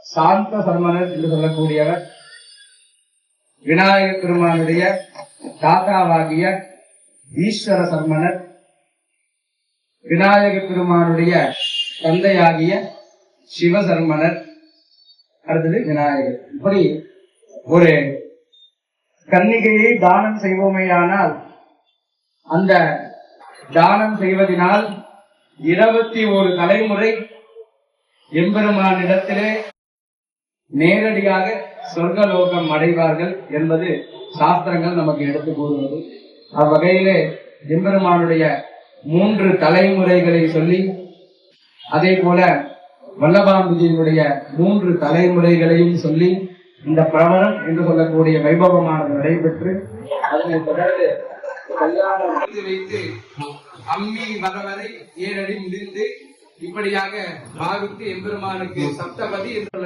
சாந்த சர்மனர் என்று சொல்லக்கூடியவர் விநாயகப் பெருமானுடைய தாத்தாவாகிய ஈஸ்வர சர்மனர், விநாயகப் பெருமானுடைய தந்தையாகிய சிவசர்மனர், அடுத்தது விநாயகர். இப்படி ஒரு கன்னிகையை தானம் செய்வோமேயானால் அந்த தானம் செய்வதனால் 21 தலைமுறை எம்பெருமானிடத்திலே நேரடியாக சொர்க்கலோகம் அடைவார்கள் என்பது சாஸ்திரங்கள் நமக்கு எடுத்து கூறுவது. அவ்வகையிலே எம்பெருமானுடைய 3 தலைமுறைகளை சொல்லி, அதே போல வல்லபாம்பிகையினுடைய 3 தலைமுறைகளையும் சொல்லி இந்த பிரவரம் என்று சொல்லக்கூடிய வைபவமானது நடைபெற்று அதனை தொடர்ந்து கல்யாணம் வைத்து அம்மி வரவரை 7 அடி முடிந்து இப்படியாக பாவித்து எம்பெருமானுக்கு சப்தபதி என்று